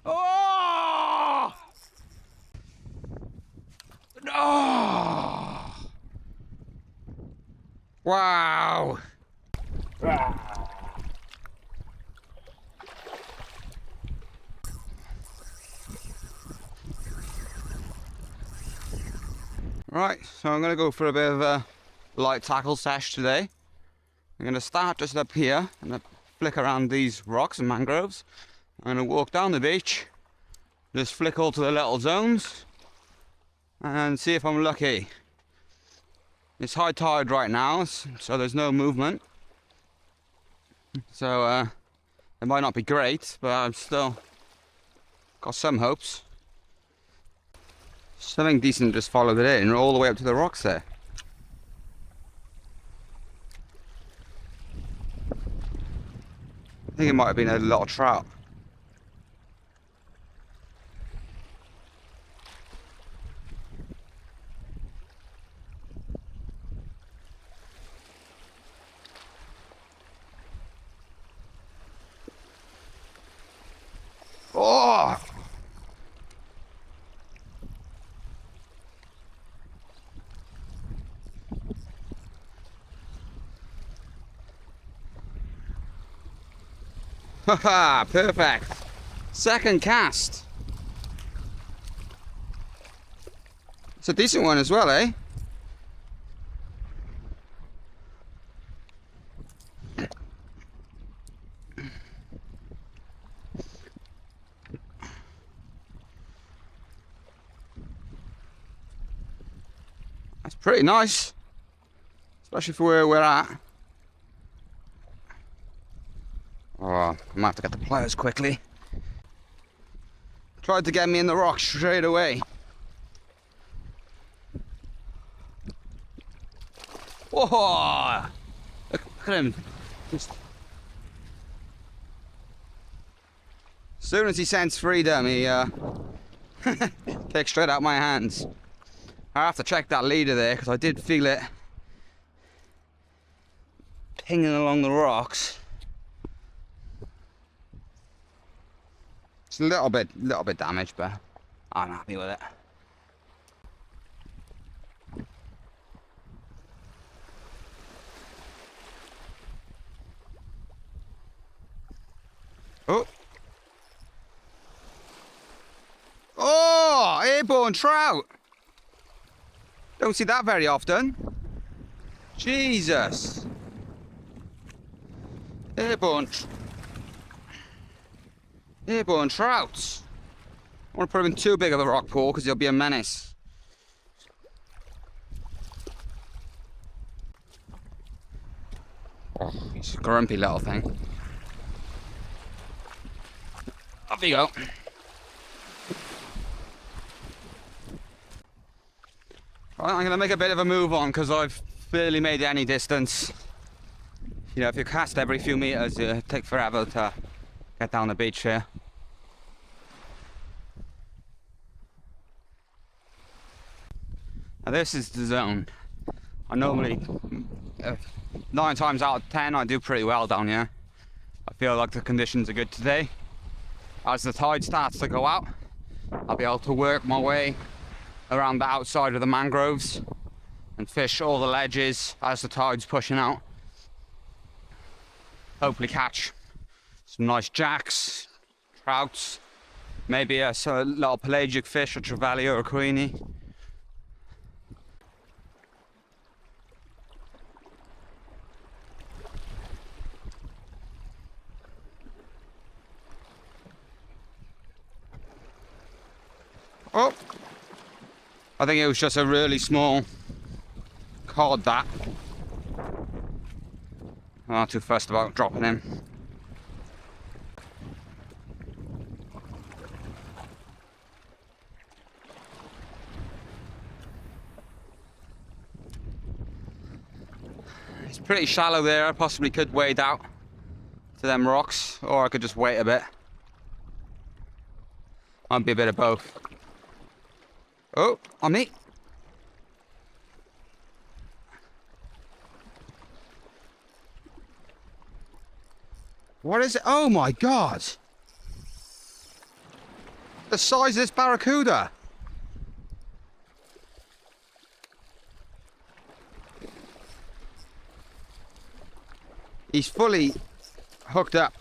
Oh! Oh! Wow! Right, so I'm going to go for a bit of a light tackle sesh today. I'm going to start just up here and flick around these rocks and mangroves. I'm going to walk down the beach, just flick all to the little zones and see if I'm lucky. It's high tide right now, so there's no movement. So it might not be great, but I've still got some hopes. Something decent just followed it in all the way up to the rocks there. I think it might have been a little trout. Oh! Haha, perfect. Second cast. It's a decent one as well, eh? That's pretty nice, especially for where we're at. Oh, I might have to get the pliers quickly. Tried to get me in the rock straight away. Whoa! Look at him. Just... As soon as he sensed freedom, he takes straight out my hands. I have to check that leader there because I did feel it pinging along the rocks. It's a little bit damaged, but I'm happy with it. Oh! Oh! Airborne trout! Don't see that very often. Jesus! Airborne trouts. I want to put him in too big of a rock pool because he'll be a menace. Oh, he's a grumpy little thing. Off you go. Right, I'm going to make a bit of a move on because I've barely made any distance. You know, if you cast every few meters, it takes forever to get down the beach here. Now this is the zone. I normally, 9 times out of 10, I do pretty well down here. I feel like the conditions are good today. As the tide starts to go out, I'll be able to work my way around the outside of the mangroves and fish all the ledges as the tide's pushing out. Hopefully catch some nice jacks, trouts, maybe a little pelagic fish, a trevally or a queenie. Oh! I think it was just a really small cod, that. I'm not too fussed about dropping him. It's pretty shallow there. I possibly could wade out to them rocks, or I could just wait a bit. Might be a bit of both. Oh, on me. What is it? Oh my God! The size of this barracuda! He's fully hooked up.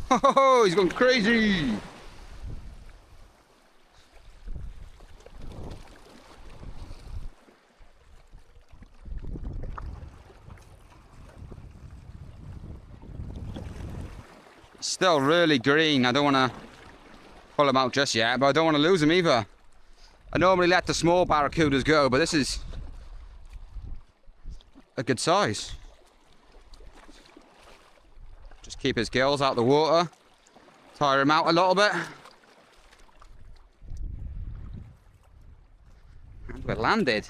Oh, he's going crazy! Still really green. I don't want to pull him out just yet, but I don't want to lose him either. I normally let the small barracudas go, but this is a good size. Just keep his gills out of the water. Tire him out a little bit. And we're landed.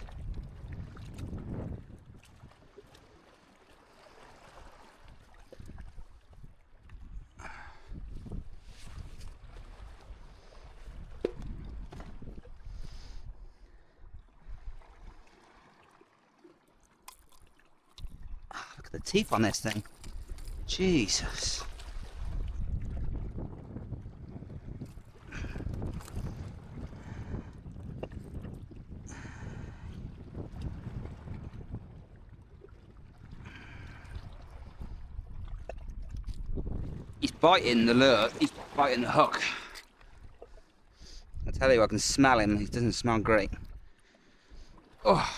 Look at the teeth on this thing. Jesus. He's biting the lure, he's biting the hook. I tell you, I can smell him, he doesn't smell great. Oh.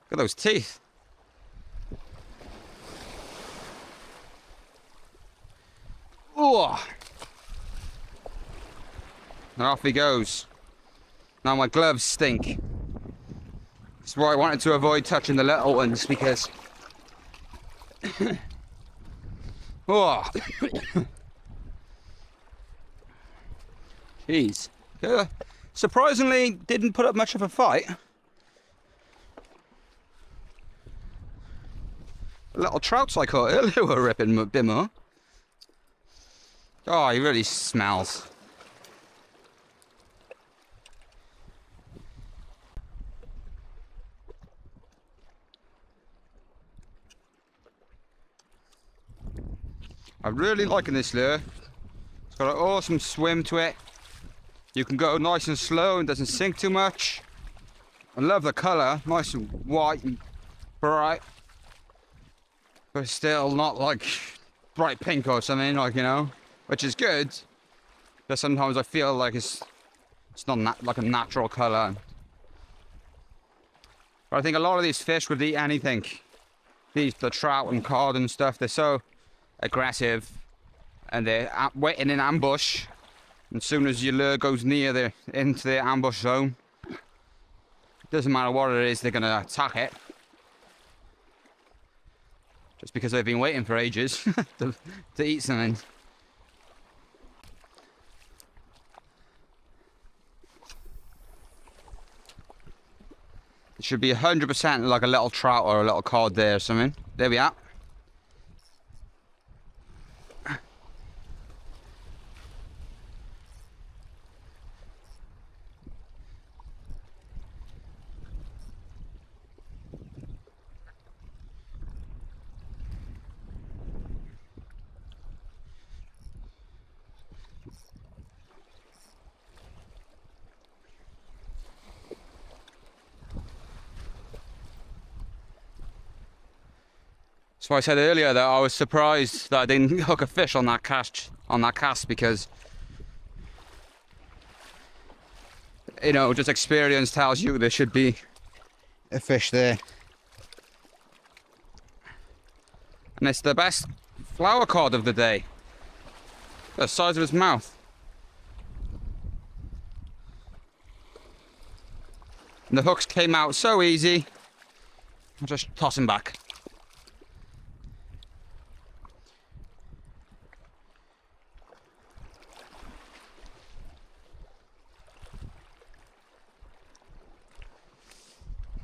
Look at those teeth. Oh. And off he goes. Now my gloves stink. That's why I wanted to avoid touching the little ones, because oh. Jeez. Surprisingly, didn't put up much of a fight. The little trouts I caught earlier were ripping a bit more. Oh, he really smells. I'm really liking this lure. It's got an awesome swim to it. You can go nice and slow and doesn't sink too much. I love the colour, nice and white and bright. But still not like bright pink or something, like, you know, which is good. But sometimes I feel like it's not like a natural colour. But I think a lot of these fish would eat anything. The trout and cod and stuff, they're so aggressive and they're waiting in ambush. And as soon as your lure goes near into the ambush zone, it doesn't matter what it is, they're going to attack it. Just because they've been waiting for ages to eat something. It should be 100% like a little trout or a little cod there or something. There we are. So I said earlier that I was surprised that I didn't hook a fish on that cast because, you know, just experience tells you there should be a fish there. And it's the best flower cod of the day. The size of his mouth. And the hooks came out so easy. I'll just toss him back.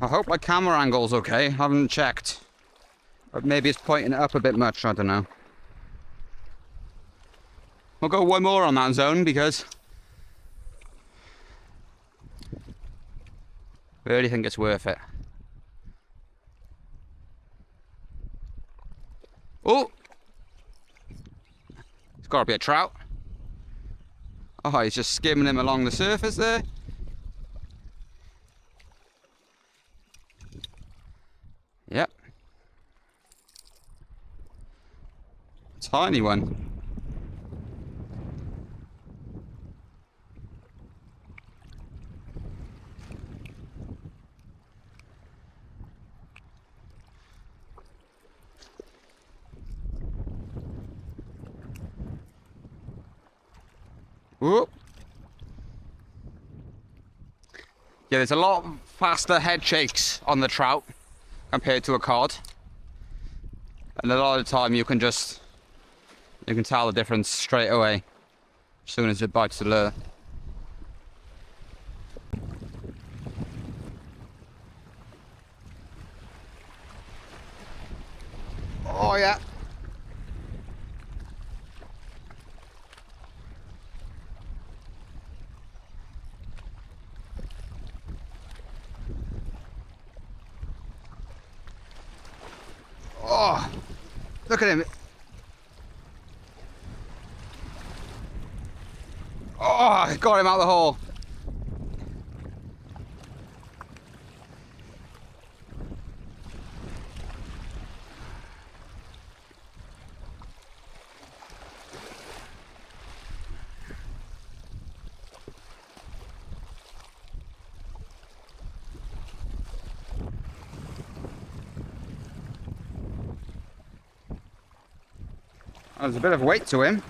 I hope my camera angle's okay. I haven't checked. Or maybe it's pointing it up a bit much, I don't know. We'll go one more on that zone because Really think it's worth it. Oh! It's got to be a trout. Oh, he's just skimming him along the surface there. Yep. Tiny one. Whoop. Yeah, there's a lot faster head shakes on the trout compared to a cod. And a lot of the time you can tell the difference straight away as soon as it bites the lure. Oh yeah. Oh, look at him. Oh, got him out of the hole. There's a bit of weight to him.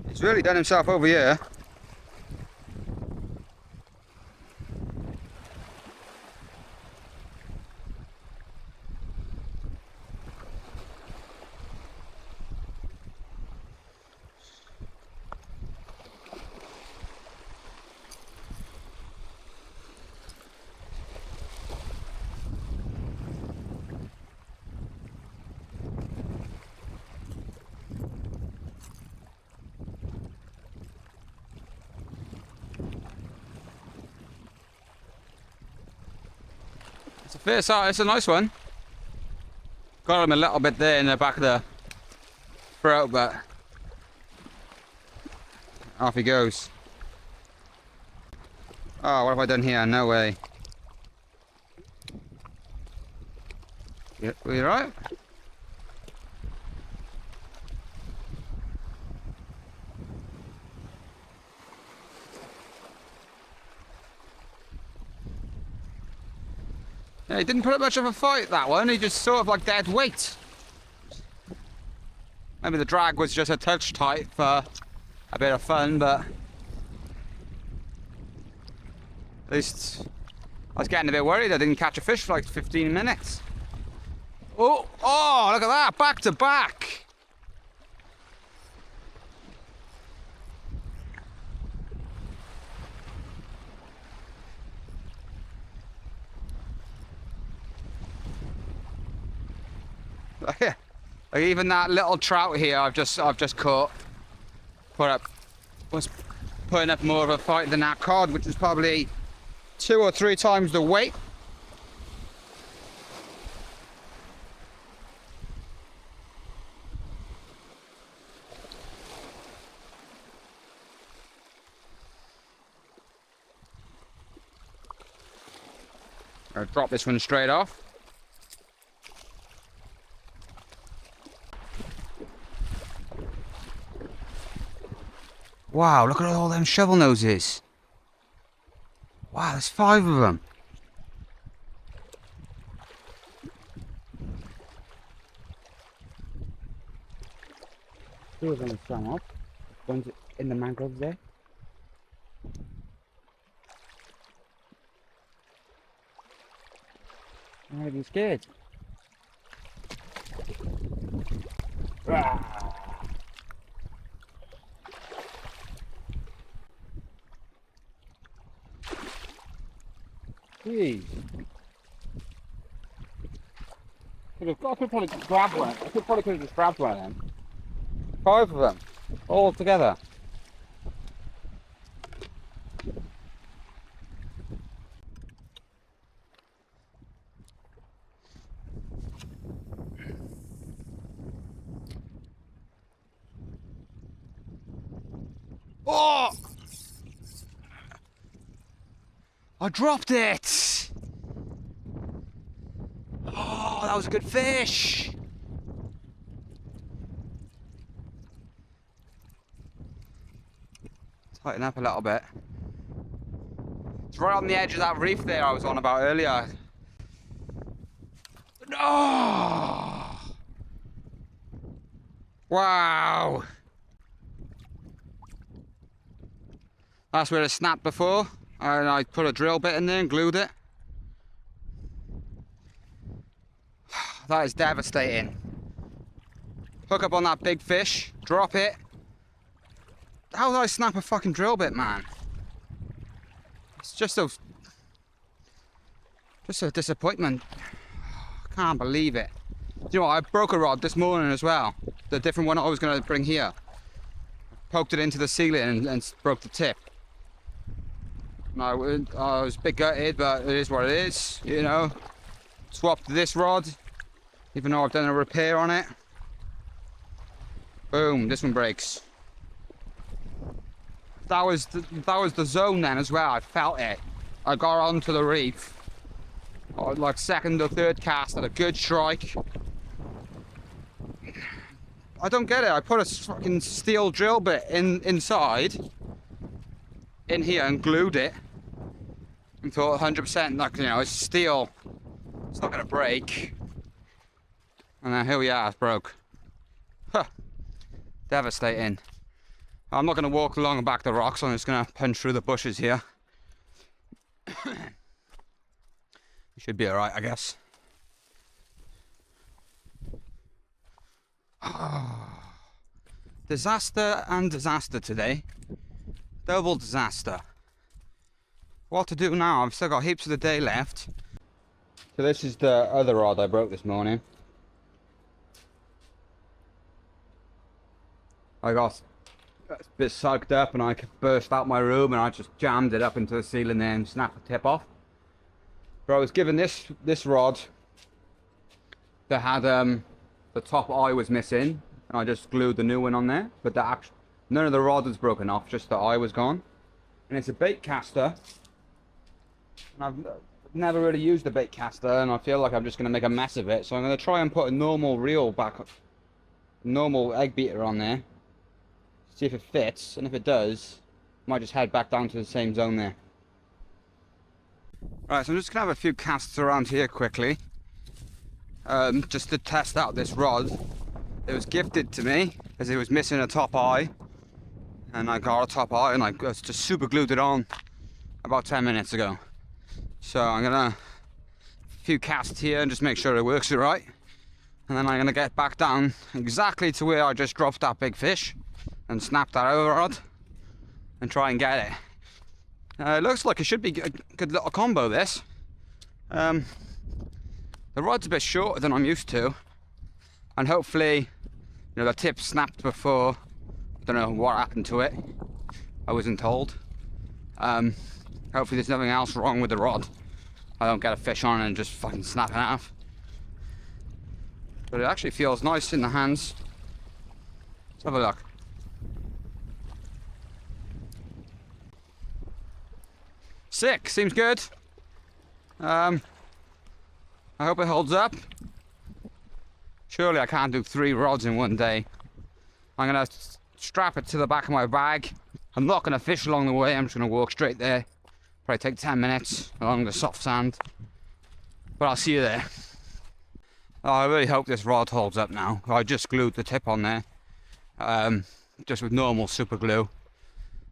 He's really done himself over here. It's a fair size, it's a nice one. Got him a little bit there in the back of the throat, but off he goes. Oh, what have I done here? No way. You alright? Yeah, he didn't put up much of a fight, that one. He just sort of like dead weight. Maybe the drag was just a touch tight for a bit of fun, but at least I was getting a bit worried I didn't catch a fish for like 15 minutes. Oh, oh, look at that, back to back. Like even that little trout here I've just caught was putting up more of a fight than that cod, which is probably 2 or 3 times the weight. I'll drop this one straight off. Wow, look at all them shovel noses. Wow, there's 5 of them. Two of them are swum up. One's in the mangroves there. I'm not even scared. Jeez. I could probably grab one. I could probably just grab one of them. 5 of them. all together. Oh! I dropped it! Oh, that was a good fish! Tighten up a little bit. It's right on the edge of that reef there I was on about earlier. Oh! Wow! That's where it snapped before, and I put a drill bit in there and glued it. That is devastating. Hook up on that big fish, drop it. How did I snap a fucking drill bit, man? It's just a disappointment. I can't believe it. You know what, I broke a rod this morning as well. The different one I was going to bring here. Poked it into the ceiling and broke the tip. I was a bit gutted, but it is what it is, you know. Swapped this rod, even though I've done a repair on it. Boom, this one breaks. That was the zone then as well. I felt it. I got onto the reef. Like second or third cast, had a good strike. I don't get it. I put a fucking steel drill bit inside in here and glued it. And thought 100%, like, you know, it's steel. It's not gonna break. And then here we are, it's broke. Huh. Devastating. I'm not going to walk along and back the rocks, I'm just going to punch through the bushes here. You should be alright, I guess. Oh. Disaster and disaster today. Double disaster. What to do now? I've still got heaps of the day left. So this is the other rod I broke this morning. I got a bit sucked up and I burst out my room and I just jammed it up into the ceiling there and snapped the tip off. But I was given this rod that had the top eye was missing and I just glued the new one on there, but none of the rod was broken off, just the eye was gone. And it's a bait caster, and I've never really used a bait caster and I feel like I'm just going to make a mess of it, so I'm going to try and put a normal reel back, normal egg beater on there. See if it fits, and if it does, I might just head back down to the same zone there. Right, so I'm just going to have a few casts around here quickly. Just to test out this rod. It was gifted to me, as it was missing a top eye. And I got a top eye, and I just super glued it on about 10 minutes ago. So I'm going to... a few casts here, and just make sure it works alright. And then I'm going to get back down exactly to where I just dropped that big fish. And snap that over rod and try and get it. It looks like it should be a good little combo, this. The rod's a bit shorter than I'm used to, and hopefully, you know, the tip snapped before. I don't know what happened to it. I wasn't told. Hopefully there's nothing else wrong with the rod. I don't get a fish on it and just fucking snap it off. But it actually feels nice in the hands. Let's have a look. Sick, seems good. I hope it holds up. Surely I can't do 3 rods in one day. I'm gonna strap it to the back of my bag. I'm not gonna fish along the way, I'm just gonna walk straight there. Probably take 10 minutes along the soft sand. But I'll see you there. Oh, I really hope this rod holds up now. I just glued the tip on there. Just with normal super glue.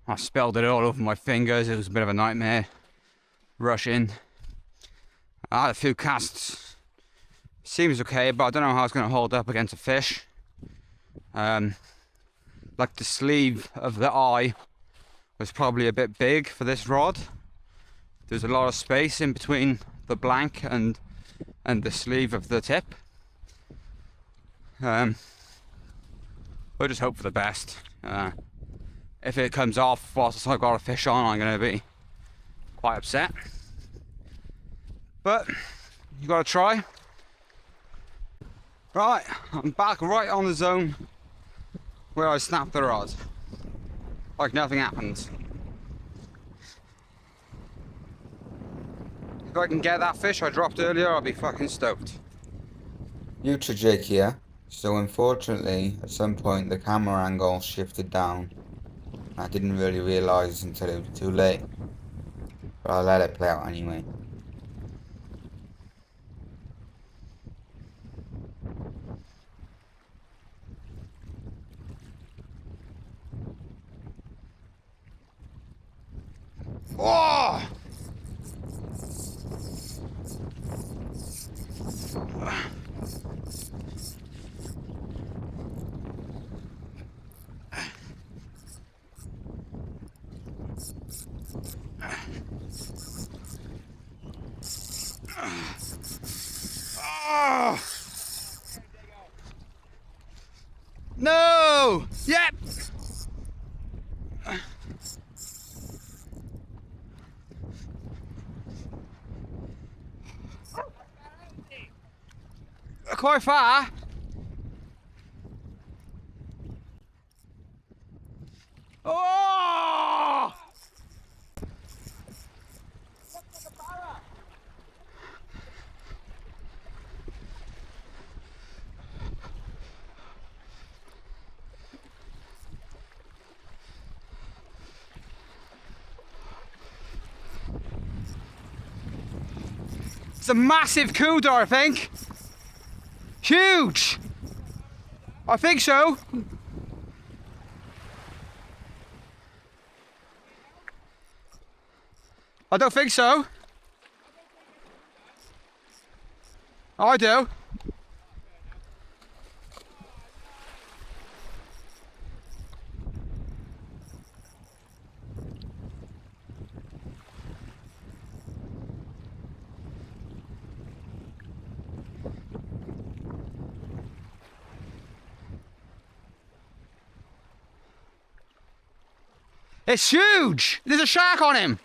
I spilled it all over my fingers, it was a bit of a nightmare. Rushing. I had a few casts. Seems okay, but I don't know how it's going to hold up against a fish. Like the sleeve of the eye was probably a bit big for this rod. There's a lot of space in between the blank and the sleeve of the tip. But we'll just hope for the best. If it comes off whilst I've got a fish on, I'm going to be quite upset. But you got to try. Right, I'm back right on the zone where I snapped the rod. Like nothing happened. If I can get that fish I dropped earlier, I'll be fucking stoked. Jake here. So unfortunately, at some point the camera angle shifted down. I didn't really realise until it was too late. But I'll let it play out anyway. Oh! Oh! No! Yep! Quite far. Oh! It's a massive cooter, I think. Huge! I think so. I don't think so. I do. It's huge! There's a shark on him!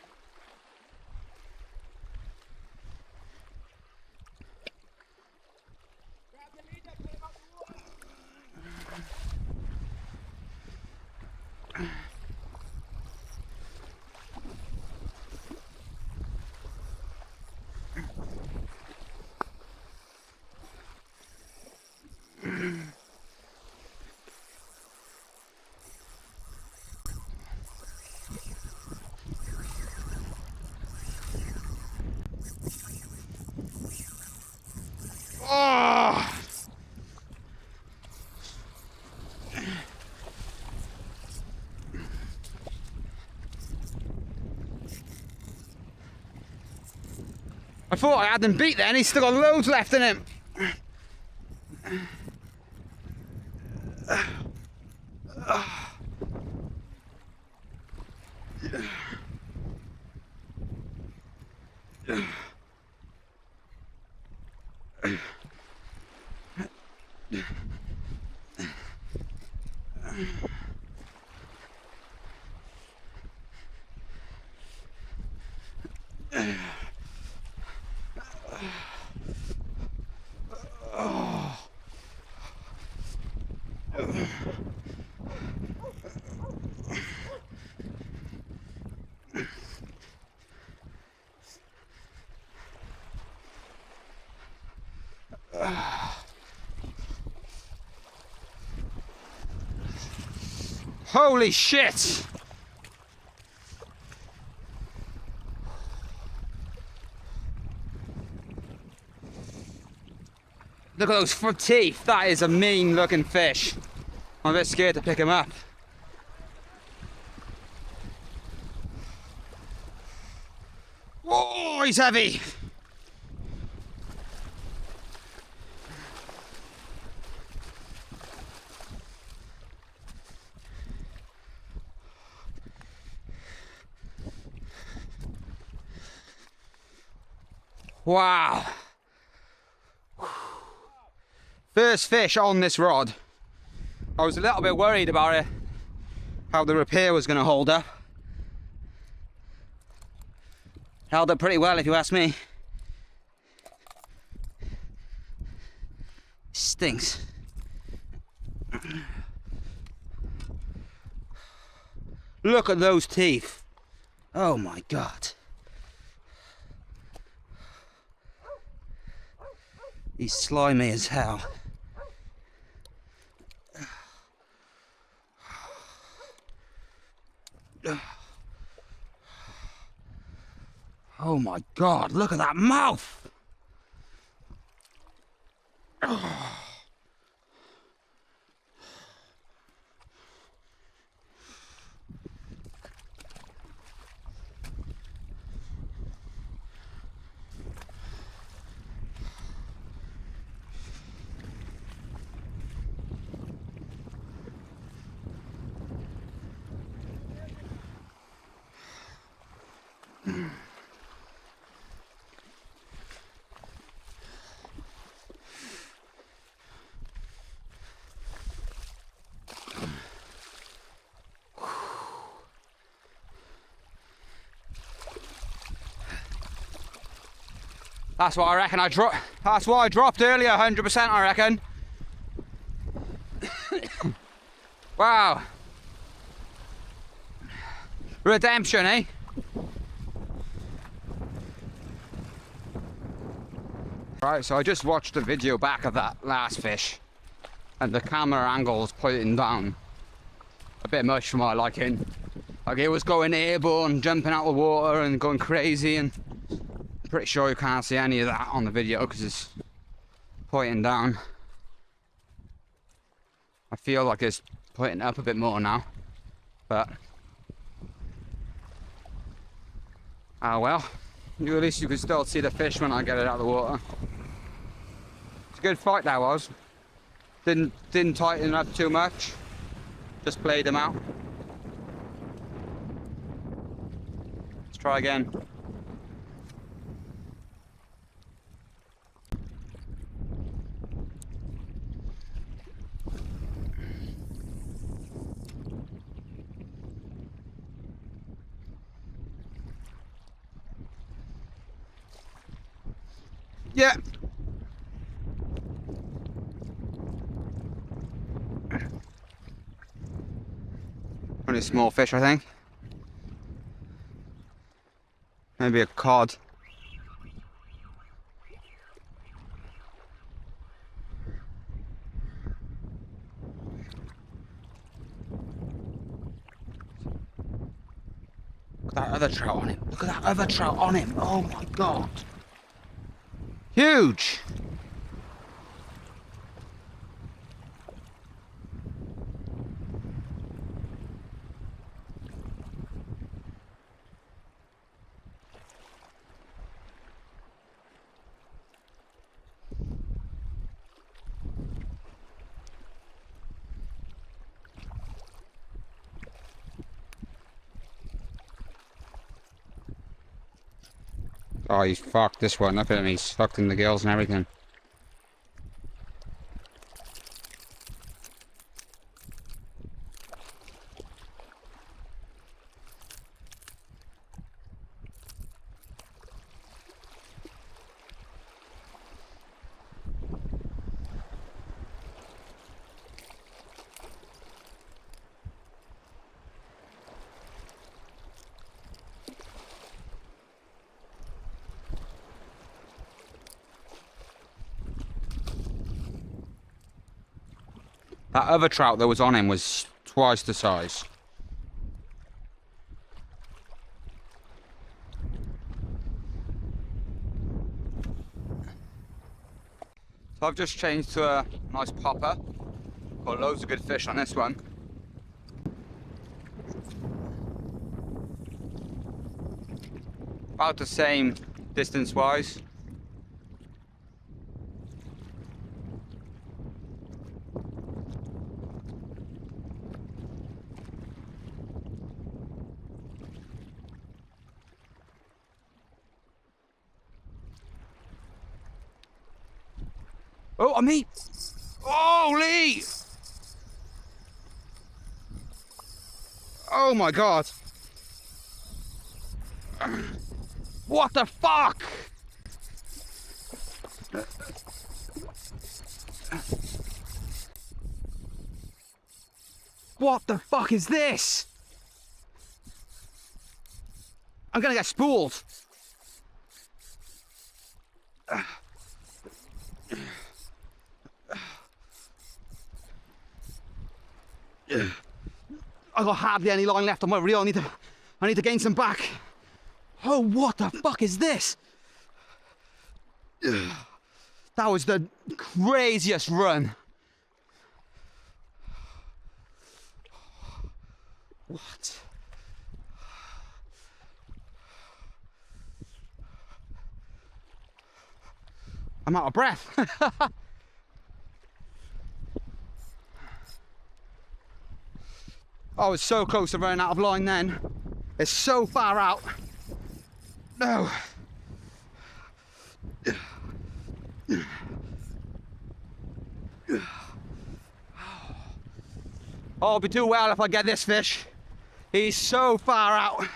Oh! I thought I had him beat then, he's still got loads left in him. Holy shit! Look at those front teeth, that is a mean looking fish. I'm a bit scared to pick him up. Oh, he's heavy! Wow. First fish on this rod. I was a little bit worried about it, how the repair was going to hold up. Held up pretty well, if you ask me. Stinks. Look at those teeth. Oh my God. He's slimy as hell. Oh my God, look at that mouth! That's what I reckon that's what I dropped earlier, 100% I reckon. Wow. Redemption, eh? Right, so I just watched the video back of that last fish, and the camera angle's pointing down a bit much for my liking. Like, it was going airborne, jumping out of the water and going crazy, and I'm pretty sure you can't see any of that on the video because it's pointing down. I feel like it's pointing up a bit more now, but oh well. At least you can still see the fish when I get it out of the water. It's a good fight that was. Didn't tighten up too much. Just played them out. Let's try again. Yeah. Only a small fish, I think. Maybe a cod. Look at that other trout on him. Look at that other trout on him. Oh my God. Huge. Oh, he's fucked this one. Look at him, he's fucked in the gills and everything. That other trout that was on him was twice the size. So I've just changed to a nice popper. Got loads of good fish on this one. About the same distance wise. Oh, on me! Holy! Oh my god. What the fuck? What the fuck is this? I'm gonna get spooled. I got hardly any line left on my reel. I need to gain some back. Oh, what the fuck is this? That was the craziest run. What? I'm out of breath. I was so close to running out of line then. It's so far out. No. Oh, I'll be too well if I get this fish. He's so far out.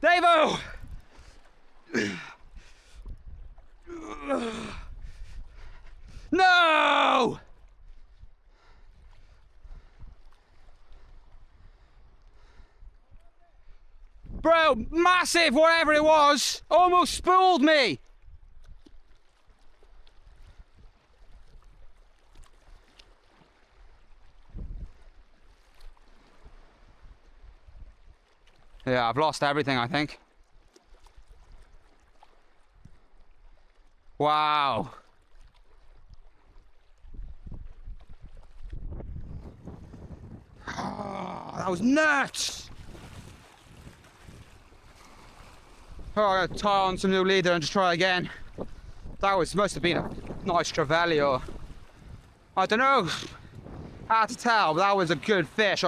Davo! No! Bro, massive, whatever it was, almost spooled me. Yeah, I've lost everything, I think. Wow. Oh, that was nuts. Oh, I gotta tie on some new leader and just try again. That must have been a nice trevally, or I don't know. Hard to tell, but that was a good fish.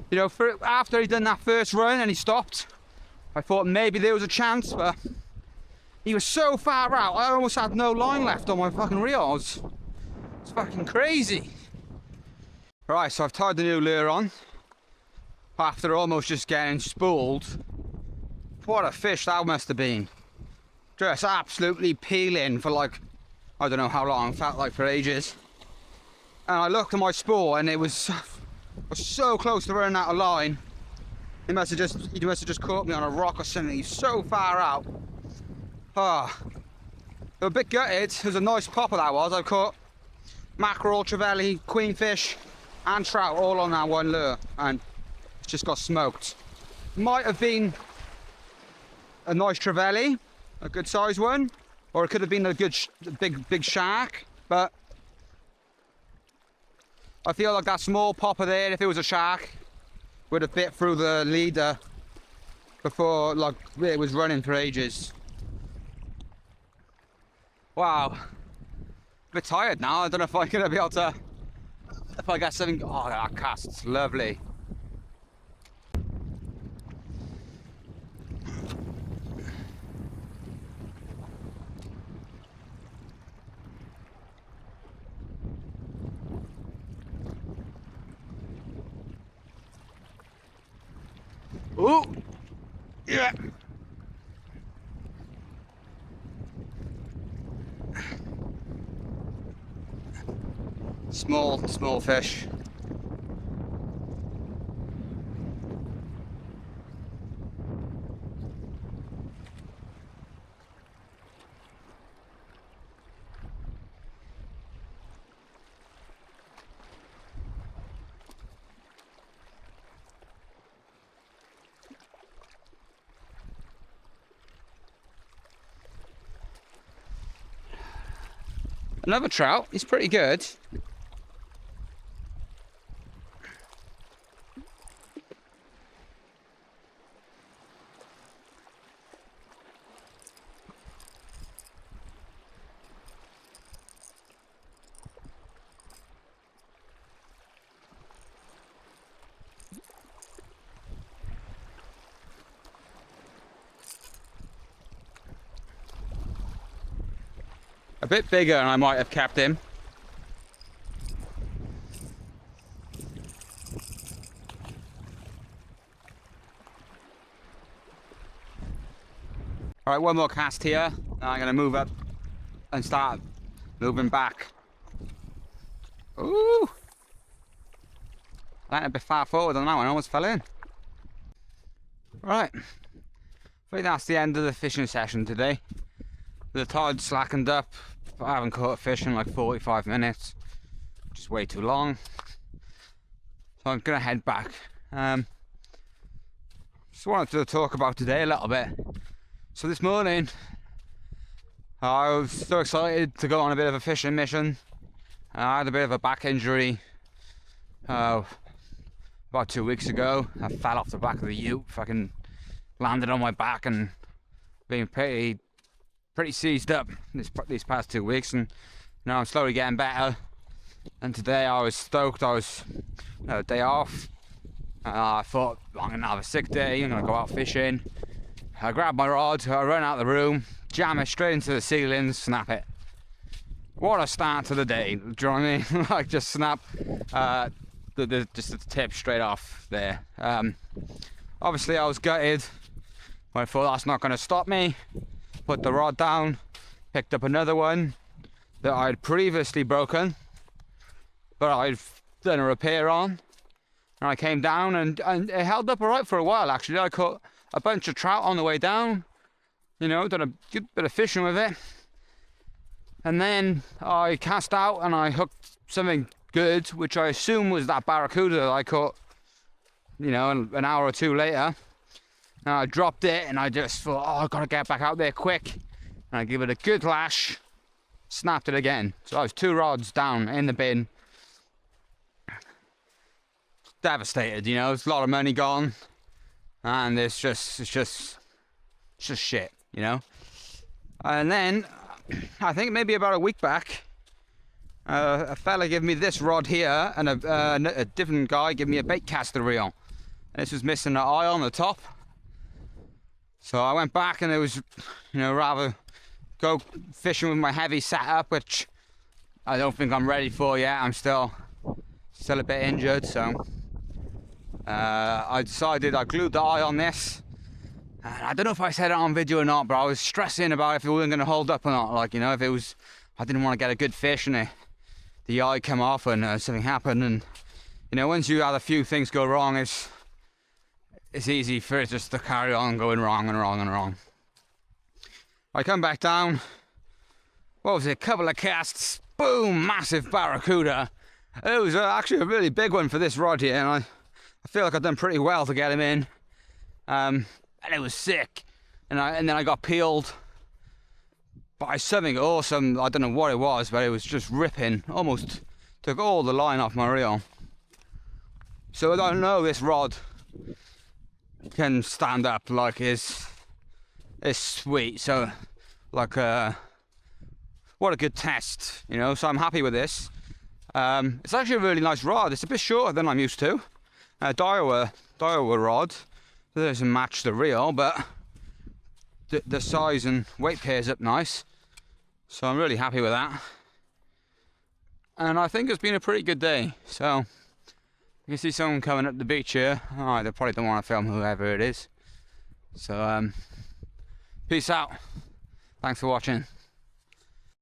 After he'd done that first run and he stopped, I thought maybe there was a chance, but he was so far out, I almost had no line left on my fucking reel. It's fucking crazy. Right, so I've tied the new lure on after almost just getting spooled. What a fish that must have been. Just absolutely peeling for like, I don't know how long, felt like for ages. And I looked at my spool and it was so close to running out of line. He must have just caught me on a rock or something. He's so far out. Ah, a bit gutted. It was a nice popper that was. I caught mackerel, trevally, queenfish, and trout all on that one lure, and it's just got smoked. Might have been a nice trevally, a good size one, or it could have been a good big shark. But I feel like that small popper there, if it was a shark, would have bit through the leader before like it was running for ages. Wow, a bit tired now. I don't know if I'm gonna be able to, if I get something. Oh, that cast's lovely. Oh, yeah. Small fish. Another trout. He's pretty good. a bit bigger and I might have kept him. All right, one more cast here. Now I'm gonna move up and start moving back. Ooh! I went a bit far forward on that one, almost fell in. Right, I think that's the end of the fishing session today. The tide slackened up. I haven't caught a fish in like 45 minutes, which is way too long. So I'm gonna head back. Just wanted to talk about today a little bit. So this morning, I was so excited to go on a bit of a fishing mission. I had a bit of a back injury about 2 weeks ago. I fell off the back of the ute, fucking landed on my back and been pretty seized up these past 2 weeks, and now I'm slowly getting better. And today I was stoked. I was a day off. I thought I'm gonna have a sick day. I'm gonna go out fishing. I grab my rod, I run out the room, jam it straight into the ceiling, snap it. What a start to the day, do you know what I mean? Like, just snap just the tip straight off there. Obviously I was gutted. I thought that's not going to stop me. Put the rod down, picked up another one that I'd previously broken, but I'd done a repair on. And I came down and it held up alright for a while actually. I caught a bunch of trout on the way down, you know, done a good bit of fishing with it. And then I cast out and I hooked something good, which I assume was that barracuda that I caught, you know, an hour or two later. And I dropped it and I just thought, oh, I've got to get back out there quick. And I give it a good lash, snapped it again. So I was 2 rods down in the bin. Devastated, you know, it's a lot of money gone. And it's just shit, you know. And then I think maybe about a week back, a fella gave me this rod here, and a different guy gave me a bait caster reel, and this was missing an eye on the top. So I went back and it was, you know, rather go fishing with my heavy setup, which I don't think I'm ready for yet. I'm still a bit injured, so I decided I glued the eye on this. And I don't know if I said it on video or not, but I was stressing about if it wasn't going to hold up or not. Like, you know, if it was, I didn't want to get a good fish and the eye come off and something happened. And, you know, once you have a few things go wrong, it's easy for it just to carry on going wrong and wrong and wrong. I come back down, what was it, a couple of casts, boom, massive barracuda. It was actually a really big one for this rod here, and I feel like I've done pretty well to get him in. And it was sick, and then I got peeled by something awesome. I don't know what it was, but it was just ripping, almost took all the line off my reel. So I don't know, this rod can stand up, like it's sweet. So like what a good test, you know. So I'm happy with this. It's actually a really nice rod. It's a bit shorter than I'm used to. Daiwa rod. It doesn't match the reel, but the size and weight pairs up nice. So I'm really happy with that. And I think it's been a pretty good day. So you can see someone coming up the beach here. Alright, they probably don't want to film whoever it is. So peace out. Thanks for watching.